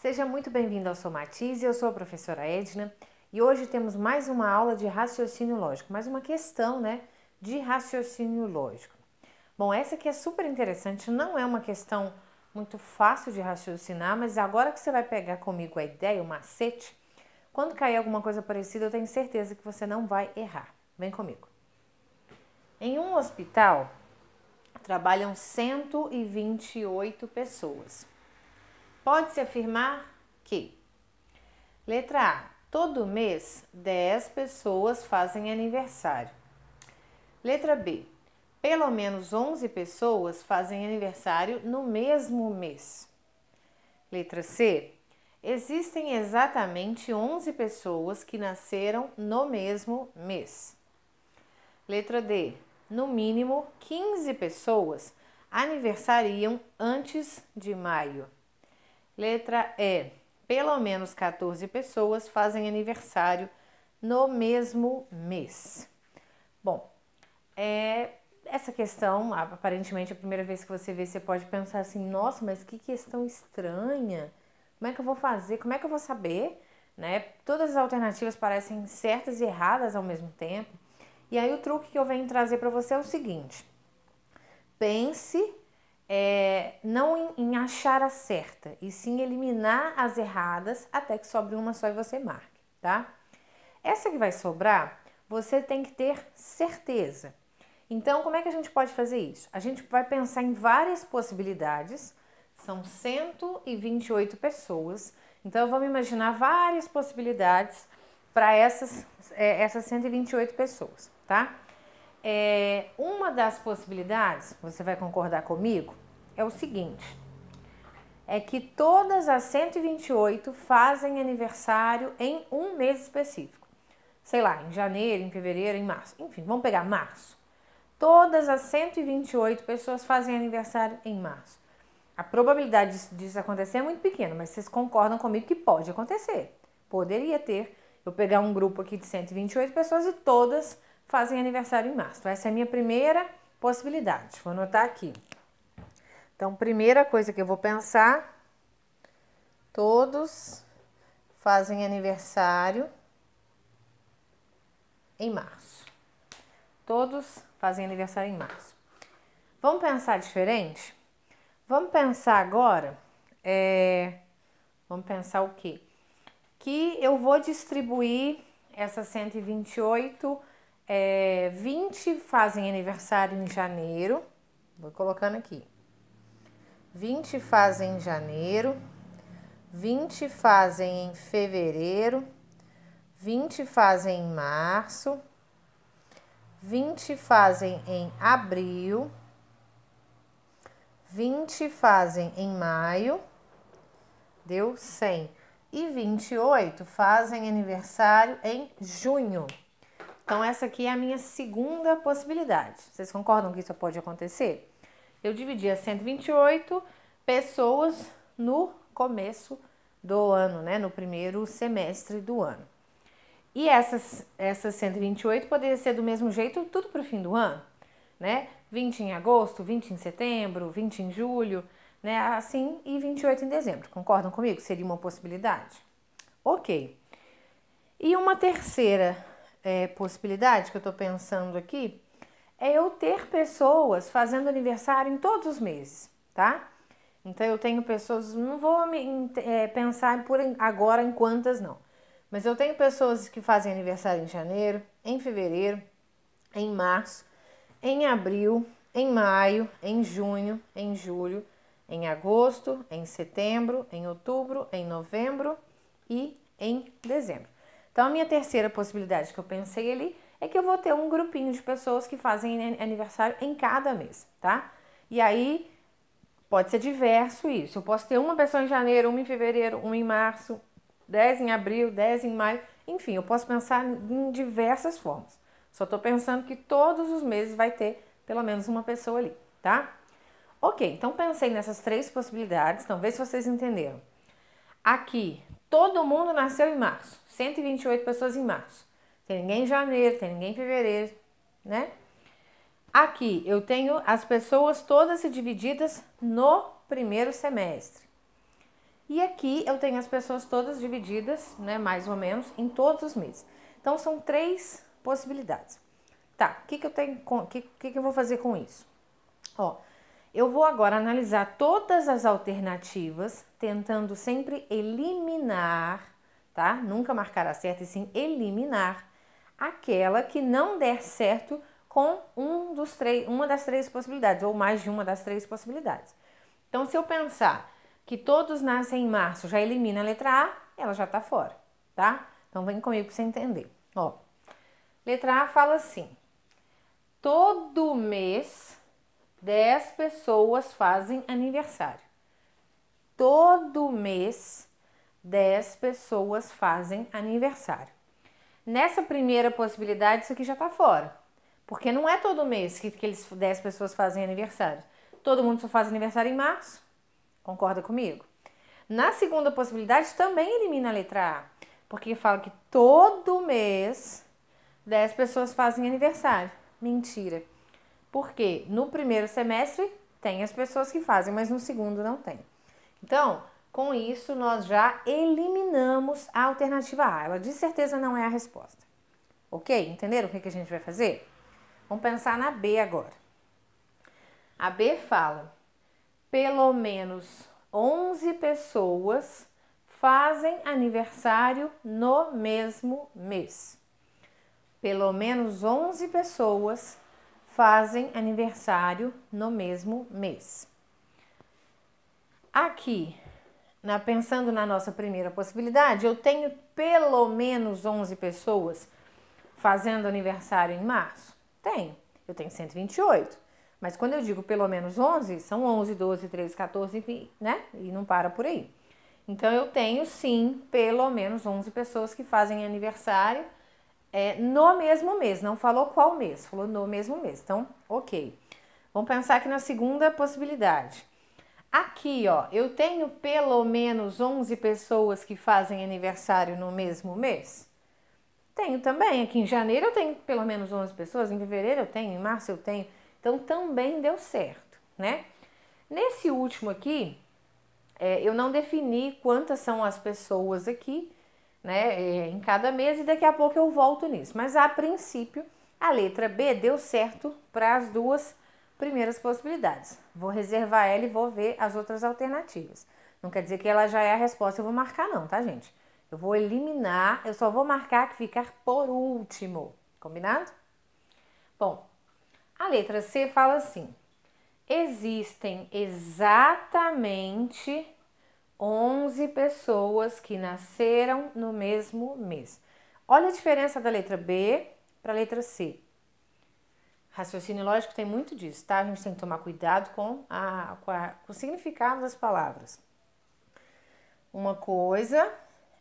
Seja muito bem-vindo ao Somatize, eu sou a professora Edna e hoje temos mais uma aula de raciocínio lógico, mais uma questão, de raciocínio lógico. Bom, essa aqui é super interessante, não é uma questão muito fácil de raciocinar, mas agora que você vai pegar comigo a ideia, o macete, quando cair alguma coisa parecida, eu tenho certeza que você não vai errar. Vem comigo. Em um hospital, trabalham 128 pessoas. Pode-se afirmar que, letra A, todo mês 10 pessoas fazem aniversário. Letra B, pelo menos 11 pessoas fazem aniversário no mesmo mês. Letra C, existem exatamente 11 pessoas que nasceram no mesmo mês. Letra D, no mínimo 15 pessoas aniversariam antes de maio. Letra E, pelo menos 14 pessoas fazem aniversário no mesmo mês. Bom, essa questão, aparentemente, a primeira vez que você vê, você pode pensar assim, nossa, mas que questão estranha, como é que eu vou fazer, como é que eu vou saber, Todas as alternativas parecem certas e erradas ao mesmo tempo. E aí o truque que eu venho trazer para você é o seguinte, pense não em achar a certa, e sim eliminar as erradas até que sobre uma só e você marque, tá? Essa que vai sobrar, você tem que ter certeza. Então, como é que a gente pode fazer isso? A gente vai pensar em várias possibilidades, são 128 pessoas, então vamos imaginar várias possibilidades para essas 128 pessoas, tá? Uma das possibilidades, você vai concordar comigo, é o seguinte, é que todas as 128 fazem aniversário em um mês específico. Sei lá, em janeiro, em fevereiro, em março. Enfim, vamos pegar março. Todas as 128 pessoas fazem aniversário em março. A probabilidade disso acontecer é muito pequena, mas vocês concordam comigo que pode acontecer. Poderia ter, eu pegar um grupo aqui de 128 pessoas e todas fazem aniversário em março. Então, essa é a minha primeira possibilidade. Vou anotar aqui. Então, primeira coisa que eu vou pensar, todos fazem aniversário em março. Todos fazem aniversário em março. Vamos pensar diferente? Vamos pensar agora, vamos pensar o quê? Que eu vou distribuir essas 128, 20 fazem aniversário em janeiro, vou colocando aqui. 20 fazem em janeiro, 20 fazem em fevereiro, 20 fazem em março, 20 fazem em abril, 20 fazem em maio, deu 100. E 28 fazem aniversário em junho. Então, essa aqui é a minha segunda possibilidade. Vocês concordam que isso pode acontecer? Eu dividi as 128 pessoas no começo do ano, no primeiro semestre do ano. E essas 128 poderiam ser do mesmo jeito tudo para o fim do ano, 20 em agosto, 20 em setembro, 20 em julho, assim, e 28 em dezembro. Concordam comigo? Seria uma possibilidade? Ok. E uma terceira possibilidade que eu estou pensando aqui é eu ter pessoas fazendo aniversário em todos os meses, tá? Então, eu tenho pessoas, não vou pensar por agora em quantas não, mas eu tenho pessoas que fazem aniversário em janeiro, em fevereiro, em março, em abril, em maio, em junho, em julho, em agosto, em setembro, em outubro, em novembro e em dezembro. Então, a minha terceira possibilidade que eu pensei ali é que eu vou ter um grupinho de pessoas que fazem aniversário em cada mês, tá? E aí, pode ser diverso isso. Eu posso ter uma pessoa em janeiro, uma em fevereiro, uma em março, 10 em abril, 10 em maio. Enfim, eu posso pensar em diversas formas. Só estou pensando que todos os meses vai ter pelo menos uma pessoa ali, tá? Ok, então pensei nessas três possibilidades. Então, vê se vocês entenderam. Aqui, todo mundo nasceu em março. 128 pessoas em março. Tem ninguém em janeiro, tem ninguém em fevereiro, Aqui, eu tenho as pessoas todas divididas no primeiro semestre. E aqui eu tenho as pessoas todas divididas, né, mais ou menos, em todos os meses. Então, são 3 possibilidades. Tá, o que eu tenho, que eu vou fazer com isso? Ó, eu vou agora analisar todas as alternativas, tentando sempre eliminar, tá? Nunca marcar a certa e sim eliminar aquela que não der certo com uma das 3 possibilidades, ou mais de uma das 3 possibilidades. Então, se eu pensar que todos nascem em março, já elimina a letra A, ela já tá fora, tá? Então, vem comigo pra você entender. Ó, letra A fala assim: todo mês 10 pessoas fazem aniversário. Todo mês 10 pessoas fazem aniversário. Nessa primeira possibilidade, isso aqui já tá fora. Porque não é todo mês que 10 pessoas fazem aniversário. Todo mundo só faz aniversário em março. Concorda comigo? Na segunda possibilidade, também elimina a letra A. Porque fala que todo mês 10 pessoas fazem aniversário. Mentira. Porque no primeiro semestre tem as pessoas que fazem, mas no segundo não tem. Então, com isso, nós já eliminamos a alternativa A. Ela de certeza não é a resposta. Ok? Entenderam o que a gente vai fazer? Vamos pensar na B agora. A B fala: pelo menos 11 pessoas fazem aniversário no mesmo mês. Pelo menos 11 pessoas fazem aniversário no mesmo mês. Aqui, pensando na nossa primeira possibilidade, eu tenho pelo menos 11 pessoas fazendo aniversário em março? Tenho. Eu tenho 128. Mas quando eu digo pelo menos 11, são 11, 12, 13, 14, enfim, né? E não para por aí. Então, eu tenho, sim, pelo menos 11 pessoas que fazem aniversário no mesmo mês. Não falou qual mês, falou no mesmo mês. Então, ok. Vamos pensar aqui na segunda possibilidade. Aqui, ó, eu tenho pelo menos 11 pessoas que fazem aniversário no mesmo mês? Tenho também. Aqui em janeiro eu tenho pelo menos 11 pessoas, em fevereiro eu tenho, em março eu tenho. Então, também deu certo, né? Nesse último aqui, eu não defini quantas são as pessoas aqui, né, em cada mês, e daqui a pouco eu volto nisso. Mas, a princípio, a letra B deu certo para as 2 primeiras possibilidades. Vou reservar ela e vou ver as outras alternativas. Não quer dizer que ela já é a resposta, eu vou marcar não, tá, gente? Eu vou eliminar, eu só vou marcar que ficar por último, combinado? Bom, a letra C fala assim: existem exatamente 11 pessoas que nasceram no mesmo mês. Olha a diferença da letra B para a letra C. Raciocínio lógico tem muito disso, tá? A gente tem que tomar cuidado com o significado das palavras. Uma coisa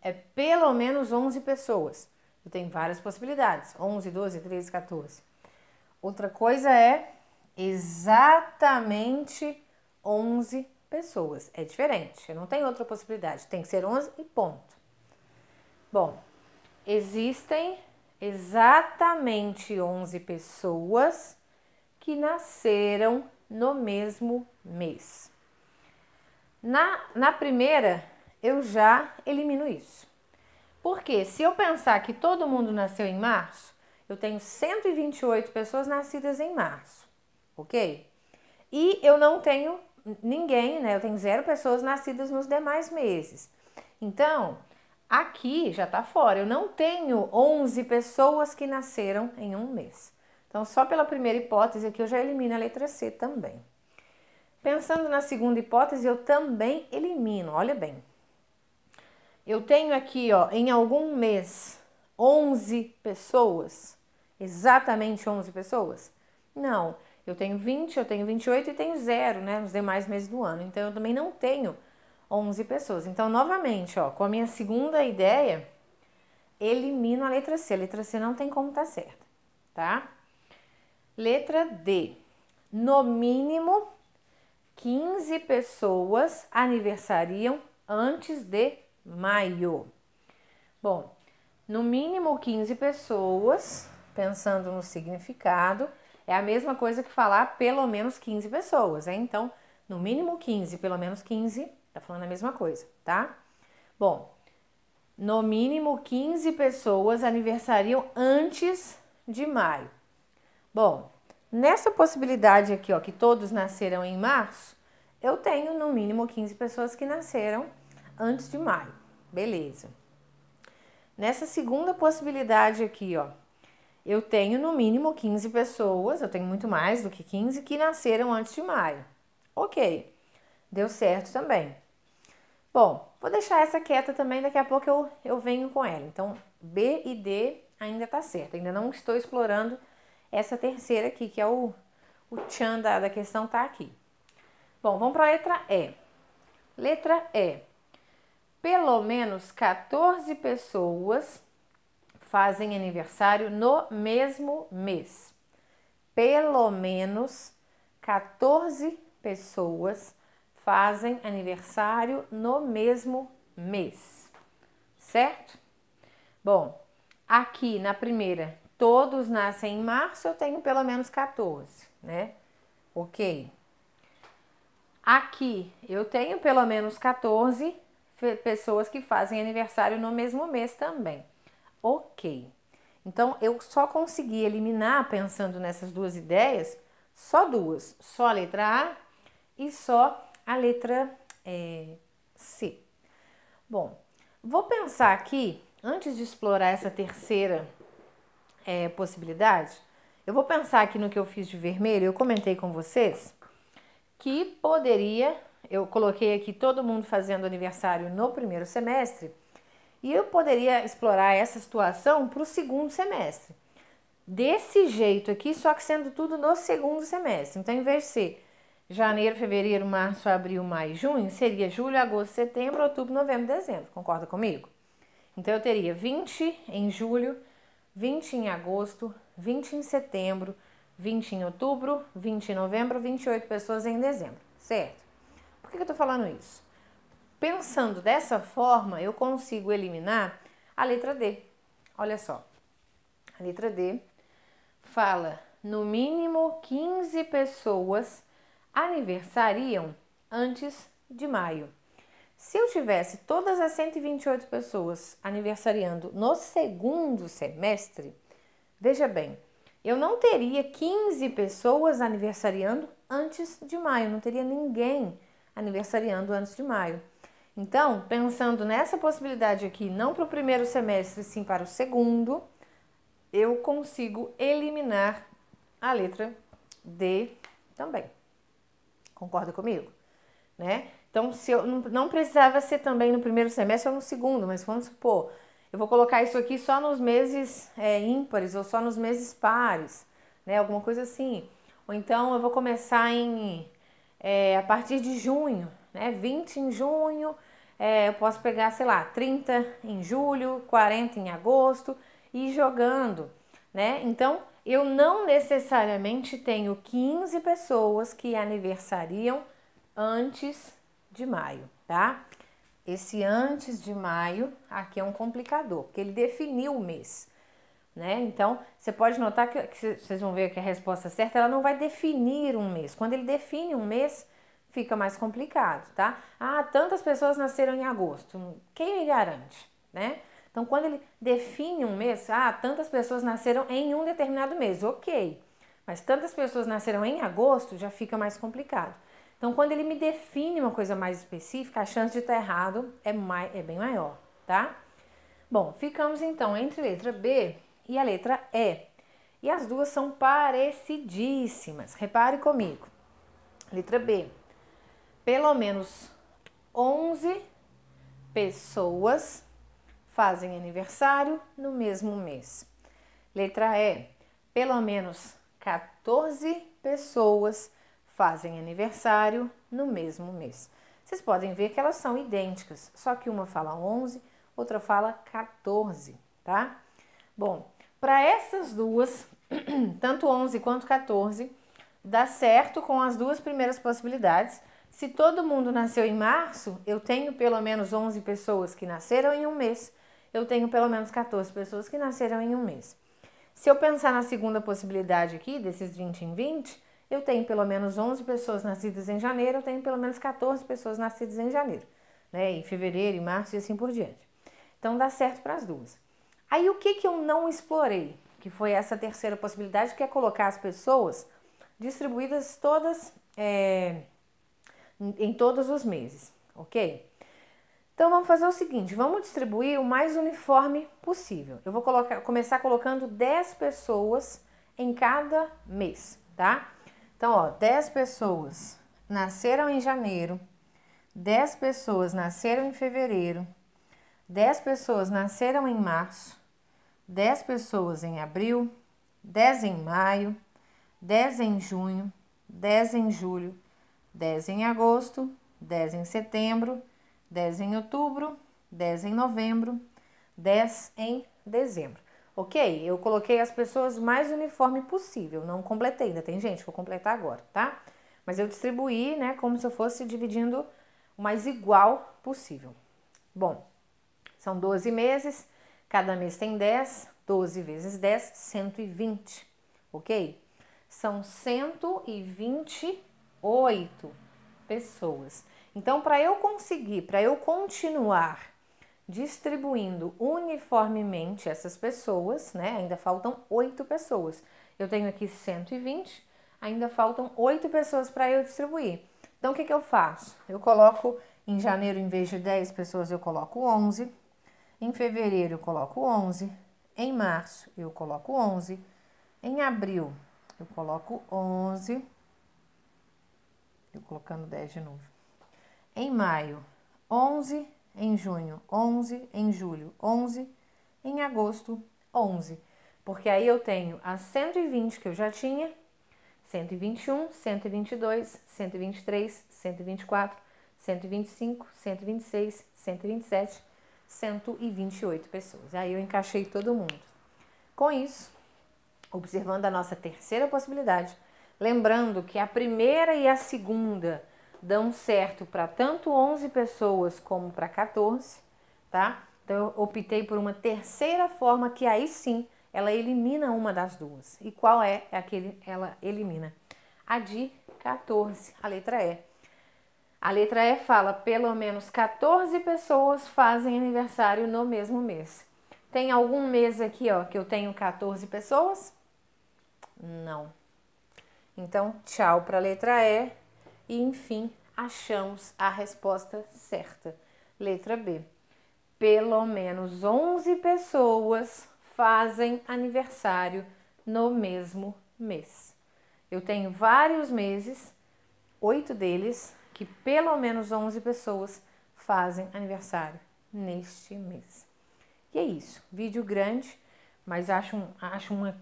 é pelo menos 11 pessoas. Eu tenho várias possibilidades. 11, 12, 13, 14. Outra coisa é exatamente 11 pessoas. É diferente. Eu não tenho outra possibilidade. Tem que ser 11 e ponto. Bom, existem exatamente 11 pessoas que nasceram no mesmo mês. Na primeira, eu já elimino isso. Porque se eu pensar que todo mundo nasceu em março, eu tenho 128 pessoas nascidas em março, ok? E eu não tenho ninguém, né? Eu tenho 0 pessoas nascidas nos demais meses. Então, aqui já tá fora. Eu não tenho 11 pessoas que nasceram em um mês. Então, só pela primeira hipótese aqui eu já elimino a letra C também. Pensando na segunda hipótese, eu também elimino, olha bem. Eu tenho aqui, ó, em algum mês, 11 pessoas, exatamente 11 pessoas? Não, eu tenho 20, eu tenho 28 e tenho 0, né, nos demais meses do ano. Então, eu também não tenho 11 pessoas. Então, novamente, ó, com a minha segunda ideia, elimino a letra C. A letra C não tem como estar certa, tá? Letra D. No mínimo, 15 pessoas aniversariam antes de maio. Bom, no mínimo 15 pessoas, pensando no significado, é a mesma coisa que falar pelo menos 15 pessoas, hein? Então, no mínimo 15, pelo menos 15, Tá falando a mesma coisa, tá? Bom, no mínimo 15 pessoas aniversariam antes de maio. Bom, nessa possibilidade aqui, ó, que todos nasceram em março, eu tenho no mínimo 15 pessoas que nasceram antes de maio. Beleza. Nessa segunda possibilidade aqui, ó, eu tenho no mínimo 15 pessoas, eu tenho muito mais do que 15, que nasceram antes de maio. Ok, deu certo também. Bom, vou deixar essa quieta também, daqui a pouco eu venho com ela. Então, B e D ainda tá certo, ainda não estou explorando essa terceira aqui, que é o tchan da questão tá aqui. Bom, vamos para a letra E. Letra E. Pelo menos 14 pessoas fazem aniversário no mesmo mês. Pelo menos 14 pessoas fazem aniversário no mesmo mês, certo? Bom, aqui na primeira, todos nascem em março, eu tenho pelo menos 14, né? Ok. Aqui eu tenho pelo menos 14 pessoas que fazem aniversário no mesmo mês também. Ok. Então, eu só consegui eliminar, pensando nessas duas ideias, só duas. Só a letra A e só a letra C. Bom, vou pensar aqui, antes de explorar essa terceira possibilidade, eu vou pensar aqui no que eu fiz de vermelho. Eu comentei com vocês que poderia, eu coloquei aqui todo mundo fazendo aniversário no primeiro semestre, e eu poderia explorar essa situação para o segundo semestre. Desse jeito aqui, só que sendo tudo no segundo semestre. Então, em vez de ser janeiro, fevereiro, março, abril, maio, junho, seria julho, agosto, setembro, outubro, novembro, dezembro. Concorda comigo? Então, eu teria 20 em julho, 20 em agosto, 20 em setembro, 20 em outubro, 20 em novembro, 28 pessoas em dezembro, certo? Por que eu tô falando isso? Pensando dessa forma, eu consigo eliminar a letra D. Olha só, a letra D fala, no mínimo 15 pessoas aniversariam antes de maio. Se eu tivesse todas as 128 pessoas aniversariando no segundo semestre, veja bem, eu não teria 15 pessoas aniversariando antes de maio, não teria ninguém aniversariando antes de maio. Então, pensando nessa possibilidade aqui, não para o primeiro semestre, sim para o segundo, eu consigo eliminar a letra D também. Concorda comigo? Né? Então, se eu não precisava ser também no primeiro semestre ou no segundo, mas vamos supor, eu vou colocar isso aqui só nos meses ímpares ou só nos meses pares, né? Alguma coisa assim. Ou então eu vou começar a partir de junho, né? 20 em junho, eu posso pegar, sei lá, 30 em julho, 40 em agosto e ir jogando, né? Então, eu não necessariamente tenho 15 pessoas que aniversariam antes de maio, tá? Esse antes de maio aqui é um complicador, porque ele definiu o mês, né? Então, você pode notar que vocês vão ver que a resposta certa, ela não vai definir um mês. Quando ele define um mês, fica mais complicado, tá? Ah, tantas pessoas nasceram em agosto. Quem me garante, né? Então, quando ele define um mês, tantas pessoas nasceram em um determinado mês, ok. Mas tantas pessoas nasceram em agosto, já fica mais complicado. Então, quando ele me define uma coisa mais específica, a chance de estar errado é bem maior, tá? Bom, ficamos então entre a letra B e a letra E. E as duas são parecidíssimas. Repare comigo. Letra B. Pelo menos 11 pessoas fazem aniversário no mesmo mês. Letra E. Pelo menos 14 pessoas fazem aniversário no mesmo mês. Vocês podem ver que elas são idênticas, só que uma fala 11, outra fala 14, tá? Bom, para essas duas, tanto 11 quanto 14, dá certo com as duas primeiras possibilidades. Se todo mundo nasceu em março, eu tenho pelo menos 11 pessoas que nasceram em um mês, eu tenho pelo menos 14 pessoas que nasceram em um mês. Se eu pensar na segunda possibilidade aqui, desses 20 em 20, eu tenho pelo menos 11 pessoas nascidas em janeiro, eu tenho pelo menos 14 pessoas nascidas em janeiro, né? Em fevereiro, em março e assim por diante. Então dá certo para as duas. Aí o que eu não explorei? Que foi essa terceira possibilidade, que é colocar as pessoas distribuídas todas em todos os meses, ok? Então vamos fazer o seguinte, vamos distribuir o mais uniforme possível. Eu vou começar colocando 10 pessoas em cada mês, tá? Então, ó, 10 pessoas nasceram em janeiro, 10 pessoas nasceram em fevereiro, 10 pessoas nasceram em março, 10 pessoas em abril, 10 em maio, 10 em junho, 10 em julho, 10 em agosto, 10 em setembro, 10 em outubro, 10 em novembro, 10 em dezembro. Ok? Eu coloquei as pessoas mais uniforme possível, não completei, ainda tem gente, vou completar agora, tá? Mas eu distribuí, né, como se eu fosse dividindo o mais igual possível. Bom, são 12 meses, cada mês tem 10, 12 vezes 10, 120, ok? São 128 pessoas. Então, para eu continuar distribuindo uniformemente essas pessoas, né? Ainda faltam 8 pessoas. Eu tenho aqui 120, ainda faltam 8 pessoas para eu distribuir. Então, o que eu faço? Eu coloco em janeiro, em vez de 10 pessoas, eu coloco 11. Em fevereiro, eu coloco 11. Em março, eu coloco 11. Em abril, eu coloco 11. Eu colocando 10 de novo. Em maio, 11. Em junho, 11. Em julho, 11. Em agosto, 11. Porque aí eu tenho as 120 que eu já tinha, 121, 122, 123, 124, 125, 126, 127, 128 pessoas. Aí eu encaixei todo mundo. Com isso, observando a nossa terceira possibilidade, lembrando que a primeira e a segunda dão certo para tanto 11 pessoas como para 14, tá? Então eu optei por uma terceira forma que aí sim ela elimina uma das duas. E qual é aquele ela elimina? A de 14, a letra E. A letra E fala pelo menos 14 pessoas fazem aniversário no mesmo mês. Tem algum mês aqui, ó, que eu tenho 14 pessoas? Não. Então, tchau para a letra E e, enfim, achamos a resposta certa. Letra B. Pelo menos 11 pessoas fazem aniversário no mesmo mês. Eu tenho vários meses, 8 deles, que pelo menos 11 pessoas fazem aniversário neste mês. E é isso. Vídeo grande, mas acho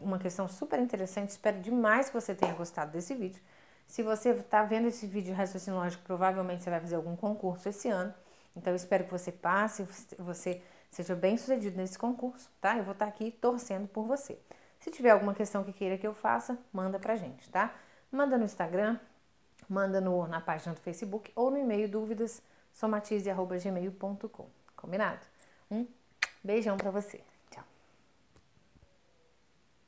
uma questão super interessante. Espero demais que você tenha gostado desse vídeo. Se você está vendo esse vídeo de raciocínio lógico, provavelmente você vai fazer algum concurso esse ano. Então, eu espero que você passe, você seja bem sucedido nesse concurso, tá? Eu vou estar aqui torcendo por você. Se tiver alguma questão que queira que eu faça, manda pra gente, tá? Manda no Instagram, manda na página do Facebook ou no e-mail dúvidas somatize@gmail.com. Combinado? Um beijão pra você.